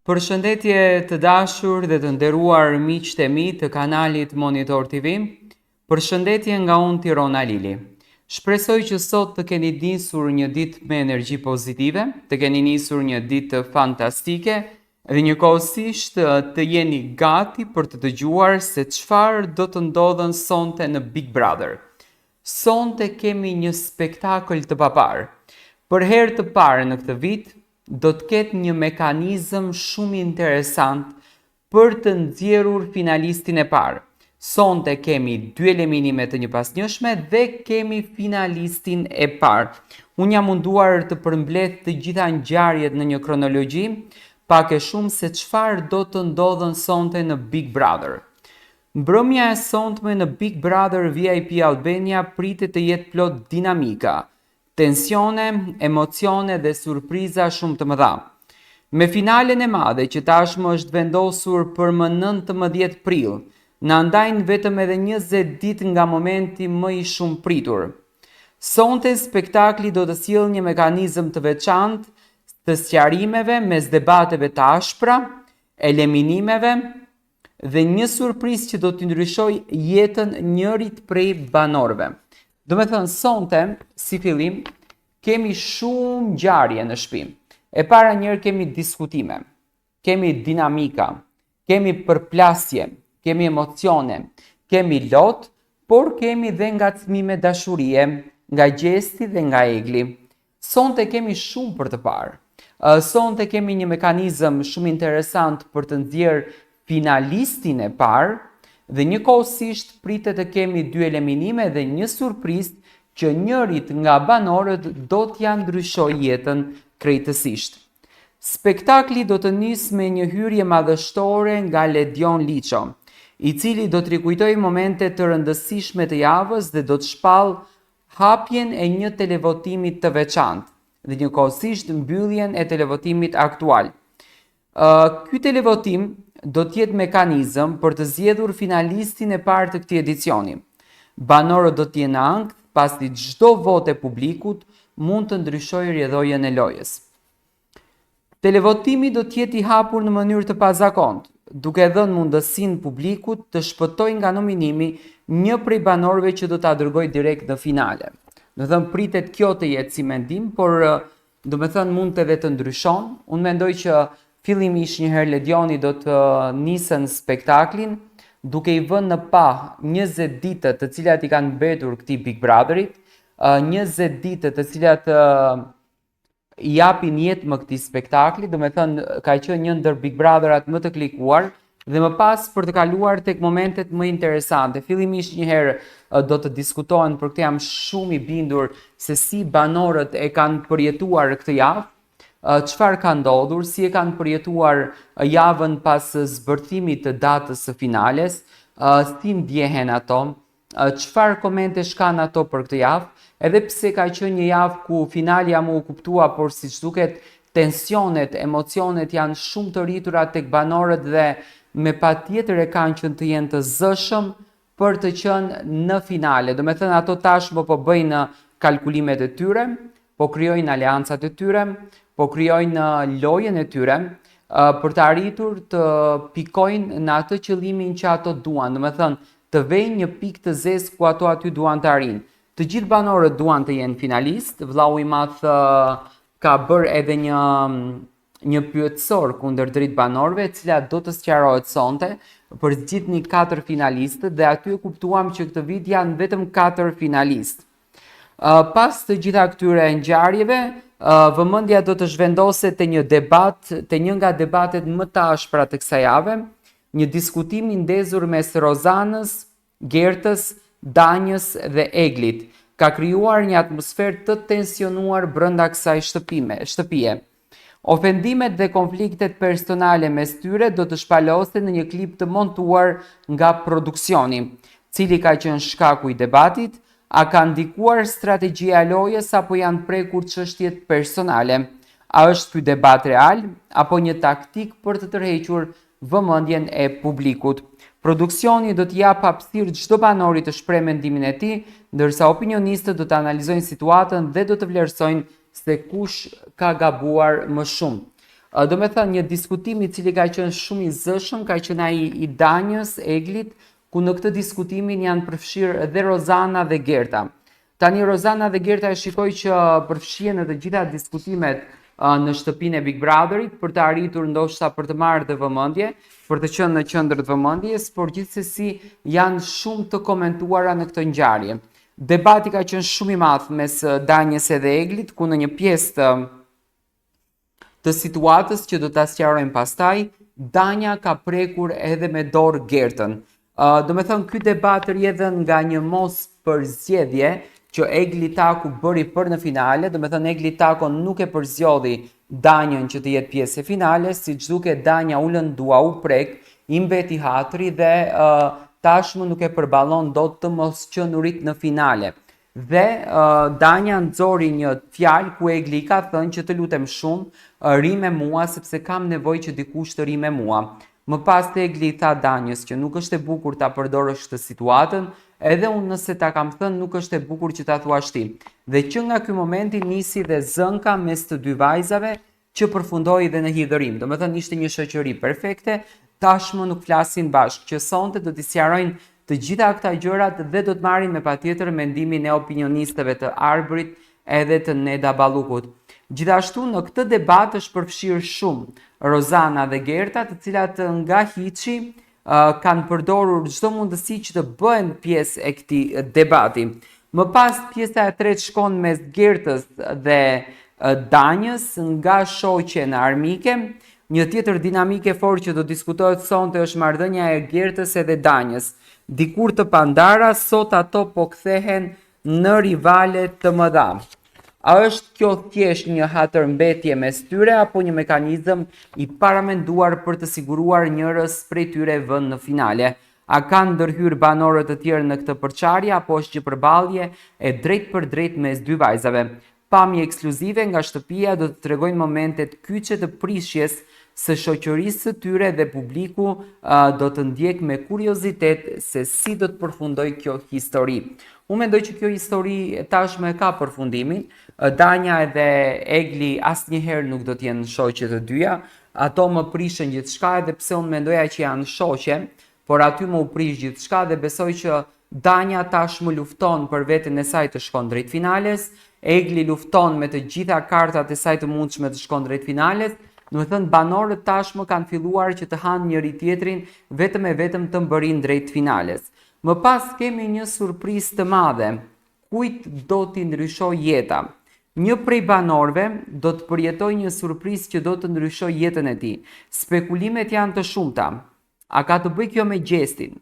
Përshëndetje të dashur dhe të nderuar miqtë e mi të kanalit Monitor TV. Përshëndetje nga unë Tirona Lili. Shpresoj që sot të keni nisur një ditë me energji pozitive, të keni nisur një ditë fantastike dhe njëkohësisht të jeni gati për të dëgjuar se çfarë do të ndodhen sonte në Big Brother. Sonte kemi një spektakël të papar. Për herë të parë në këtë vit, do të ketë një mekanizëm shumë interesant për të nxjerrur finalistin e parë. Sonte kemi 2 eliminime të njëpasnjëshme dhe kemi finalistin e parë. Unë jam munduar të përmbledh të gjitha ngjarjet në një kronologji, pak e shumë se çfarë do të ndodhen sonte në Big Brother. Mbrëmja e sonte në Big Brother VIP Albania pritet të jetë plot dinamika, tensione, emocione dhe surpriza shumë të mëdha. Me finalen e madhe që tashmë është vendosur për më 19 prill, na ndajnë vetëm edhe 20 ditë nga momenti më i shumë pritur. Sonte spektakli do të sjellë një mekanizëm të veçantë të sqarimeve mes debateve të ashpra, eliminimeve dhe një surprizë që do të ndryshojë jetën njërit prej banorëve. Do me thënë, sonte, si fillim, kemi shumë ngjarje në shtëpi. E para njërë kemi diskutime, kemi dinamika, kemi përplasje, kemi emocione, kemi lot, por kemi dhe ngacmime dashurie, nga gjesti dhe nga egli. Sonte kemi shumë për të parë. Sonte kemi një mekanizëm shumë interesant për të nxjerrë finalistin e parë, dhe njëkohësisht pritet të kemi 2 eliminime dhe një surprizë që njërit nga banorët do t'ja ndryshojë jetën krejtësisht. Spektakli do të nisë me një hyrje madhështore nga Ledion Liço, i cili do të rikujtojë momente të rëndësishme të javës dhe do të shpallë hapjen e një televotimit të veçantë dhe njëkohësisht mbylljen e televotimit aktual. Ky televotim do t'jetë mekanizëm për të zgjedhur finalistin e parë të këtij edicioni. Banorët do t'jenë ankth, pasi çdo votë e publikut mund të ndryshojë rrjedhojën e lojës. Televotimi do t'jetë i hapur në mënyrë të pazakontë, duke dhënë mundësinë publikut të shpëtojë nga nominimi një prej banorëve që do ta dërgojë direkt në finale. Do të thënë pritet kjo të jetë si mendim, por do me thënë mund edhe të ndryshon. Unë mendoj që fillimisht njëherë Ledioni do të nisën spektaklin duke i vënë në pa 20 ditët të cilat i kanë mbetur këtij Big Brotherit, 20 ditët të cilat i japin jetë më këtij spektakli, do me thënë ka qenë një ndër Big Brotherat më të klikuar dhe më pas për të kaluar tek momentet më interesante. Fillimisht njëherë do të diskutohen, për këtë jam shumë i bindur se si banorët e kanë përjetuar këtë javë, çfarë ka ndodhur, si e kanë përjetuar javën pas zbërthimit të datës së finales, si ndjehen ato, çfarë komente shkan ato për këtë javë, edhe pse ka qenë një javë ku finalja më u kuptua, por siç duket tensionet, emocionet janë shumë të rritura tek banorët dhe me patjetër e kanë qenë të jenë të zëshëm për të qenë në finale. Do me thënë ato tashmë po bëjnë kalkulimet e tyre, po krijojnë aleancat e tyre, po krijojnë lojën e tyre për të arritur të pikojnë në atë qëllimin që ato duan. Do me thënë, të vejnë një pikë të zezë ku ato aty duan të arrijnë. Të gjithë banorët duan të jenë finalist. Vllau i madh ka bërë edhe një pyetësor kundër drejt banorëve, e cila do të sqarohet sonte për zgjidhni 4 finalistët dhe aty e kuptuam që këtë vit janë vetëm 4 finalistë. Pas të gjitha këtyre ngjarjeve, vëmendja do të zhvendoset te një debat, te një nga debatet më të ashpra të kësaj jave, një diskutim i ndezur mes Rozanës, Gertës, Danjës dhe Eglit. Ka krijuar një atmosferë të tensionuar brenda kësaj shtëpie. Ofendimet dhe konfliktet personale mes tyre do të shpalosen në një klip të montuar nga produksioni, cili ka qenë shkaku i debatit. A ka ndikuar strategjia e lojës apo janë prekur çështjet personale? A është ky debat real apo një taktik për të tërhequr vëmendjen e publikut? Produksioni do të jap hapësirë çdo banori të shprehë mendimin e tij, ndërsa opinionistët do të analizojnë situatën dhe do të vlerësojnë se kush ka gabuar më shumë. Do me thënë një diskutim I cili ka qenë shumë I zëshëm, ka qenë ai I Danjës, Eglit, ku në këtë diskutimin janë përfshirë edhe Rozana dhe Gerta. Tani Rozana dhe Gerta e shikoj që përfshihen në të gjitha diskutimet në shtëpinë e Big Brotherit për të arritur ndoshta për të marrë të vëmendje, për të qenë në qendër të vëmendjes, por gjithsesi janë shumë të komentuara në këtë ngjarje. Debati ka qenë shumë I madh mes Danjës edhe Eglit, ku në një pjesë të situatës që do ta sqarojmë pastaj, Danja ka prekur edhe me dorë Gertën. Do me thënë ky debat rrjedhën nga një mos përzgjedhje që Egli Taku bëri për në finale, do me thënë Egli Taku nuk e përzgjodhi Danjën që të jetë pjesë e finales, siç duket Danja u lëndua, u prek, I mbeti hatri dhe tashmë nuk e përballon dot të mosqenurit në finale. Dhe Danja nxori një fjalë ku Egli ka thënë që të lutem shumë, ri me mua sepse kam nevojë që dikush të ri me mua. Më pas Egli tha Danjës që nuk është e bukur ta përdorësh këtë situatën, edhe unë nëse ta kam thënë nuk është e bukur që ta thuash ti. Dhe që nga ky momenti nisi dhe zënka mes të dy vajzave që përfundoi dhe në hidhërim. Do me thënë ishte një shoqëri perfekte, tashmë nuk flasin bashkë, që sonte do t'i sqarojnë të gjitha këta gjërat dhe do të marrin me patjetër mendimin e opinionistëve të Arbërit edhe të Neda Ballukut. Gjithashtu në këtë debat është përfshirë shumë Rozana dhe Gerta, të cilat nga hiçi kanë përdorur çdo mundësi që të bëhen pjesë e këtij debati. Më pas pjesa e tretë shkon mes Gertës dhe Danjës nga shoqen armike. Një tjetër dinamike fortë që do diskutohet sonte është marrëdhënia e Gertës edhe Danjës. Dikur të pandara, sot ato po kthehen në rivale të mëdha. A është kjo thjesht një hatërmbetje mes tyre apo një mekanizëm I paramenduar për të siguruar njërës prej tyre vënë në finale? A kanë ndërhyrë banorët të tjerë në këtë përçarje apo është një përballje e drejt për drejt mes dy vajzave? Pamje ekskluzive nga shtëpia do të tregojnë momentet kyçe të prishjes së shoqërisë së tyre dhe publiku do të ndjek me kuriozitet se si do të përfundoj kjo histori. Unë mendoj që kjo histori tashmë ka përfundimin. Danja edhe Egli asnjëherë nuk do të jenë shoqe të dyja. Ato më prishën gjithçka edhe pse unë mendoja që janë shoqe, por aty më u prish gjithçka dhe besoj që Danja tashmë lufton për veten e saj të shkon drejt finales. Egli lufton me të gjitha kartat e saj të mundshme të shkon drejt finales. Do të thënë banorët tashmë kanë filluar që të hanë njëri tjetrin vetëm e vetëm të mbërin drejt finales. Më pas kemi një surprizë të madhe. Kujt do t'i ndryshoj jeta? Një prej banorëve do të përjetoj një surprizë që do të ndryshoj jetën e tij. Spekulimet janë të shumta. A ka të bëjë kjo me gjestin?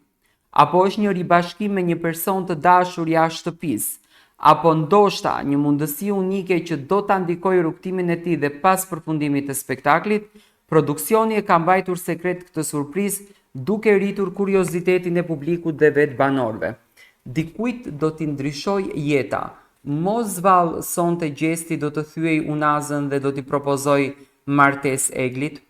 Apo është një ribashkim me një person të dashur jashtë shtëpisë? Apo ndoshta një mundësi unike që do ta ndikojë rrugtimin e tij dhe pas përfundimit të spektaklit? Produksioni e ka mbajtur sekret këtë surprizë duke rritur kuriozitetin e publikut dhe vetë banorëve. Dikujt do t'i ndryshoj jeta. Mos vallë sonte gjesti do të thyej unazën dhe do t'i propozoj martesë Eglit.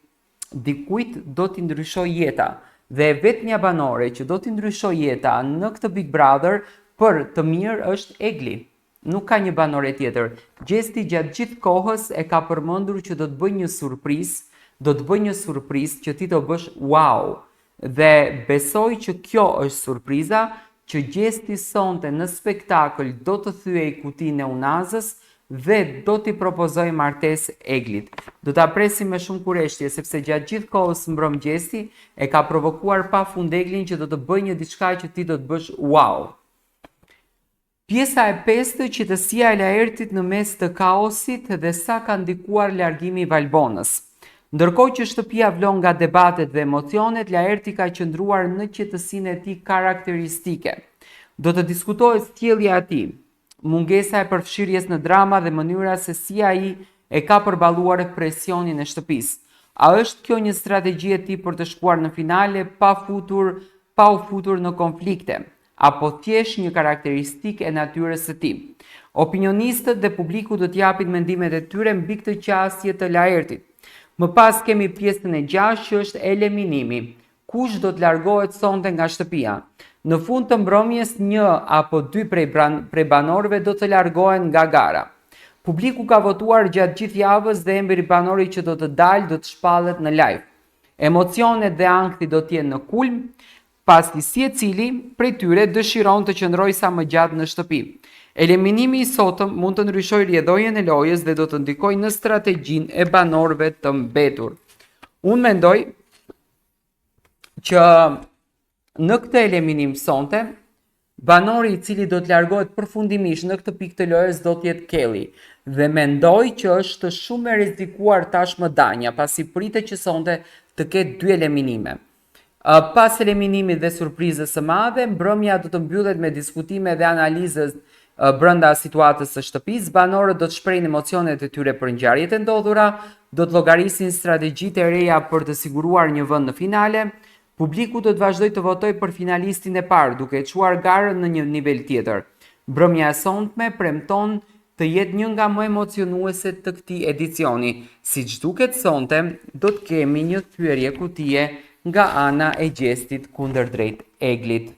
Dikujt do t'i ndryshoj jeta. Dhe vetmja banore që do t'i ndryshoj jeta në këtë Big Brother për të mirë është Egli. Nuk ka një banore tjetër. Gjesti gjatë gjithë kohës e ka përmendur që do të bëj një surprizë, që ti do bësh wow. Dhe besoj që kjo është surpriza, që gjesti sonte në spektakël do të thyej kutinë e unazës dhe do t'i propozoj martesë Eglit. Do ta presim me shumë kurreshtje sepse gjatë gjithë kohës mbrom gjesti e ka provokuar pafund Eglin që do të bëjë një diçka që ti do të bësh wow. Pjesa e pestë, qetësia e Laertit në mes të kaosit dhe sa ka ndikuar largimi I Valbonës. Ndërkohë që shtëpia vlon nga debatet dhe emocionet, Laerti ka qëndruar në qetësinë e tij karakteristike. Do të diskutohet sjellja e tij, mungesa e përfshirjes në drama dhe mënyra se si ai e ka përballuar presionin e shtëpisë. A është kjo një strategji e tij për të shkuar në finale pa u futur në konflikte, apo thjesht një karakteristikë e natyrës së tij? Opinionistët dhe publiku do t'japin mendimet e tyre mbi këtë qasje të Laertit. Më pas kemi pjesën e 6 që është eliminimi. Kush do të largohet sonte nga shtëpia? Në fund të mbrëmjes 1 apo 2 prej banorëve do të largohen nga gara. Publiku ka votuar gjatë gjithë javës dhe emri i banorit që do të dalë do të shpallet në live. Emocionet dhe ankthi do të jenë në kulm, pasi secili prej tyre dëshiron të qëndrojë sa më gjatë në shtëpi. Eliminimi i sotëm mund të ndryshojë rrjedhojën e lojës dhe do të ndikojë në strategjinë e banorëve të mbetur. Unë mendoj që në këtë eliminim sonte, banori i cili do të largohet përfundimisht në këtë pikë të lojës do të jetë Kelly dhe mendoj që është shumë e rrezikuar tashmë Danja, pasi pritet që sonte të ketë 2 eliminime. Pas eliminimit dhe surprizës së madhe, mbrëmja do të mbyllet me diskutime dhe analizës brenda situatës së shtëpisë. Banorët do të shprehin emocionet e tyre për ngjarjet e ndodhura, do të llogarisin strategjitë e reja për të siguruar një vend në finale. Publiku do të vazhdojë të votojë për finalistin e parë, duke çuar garën në një nivel tjetër. Mbrëmja e sonte premton të jetë një nga më emocionueset të këtij edicioni. Siç duket sonte, do të kemi një thyerje kutije nga ana e gjestit kundërdrejt Eglit.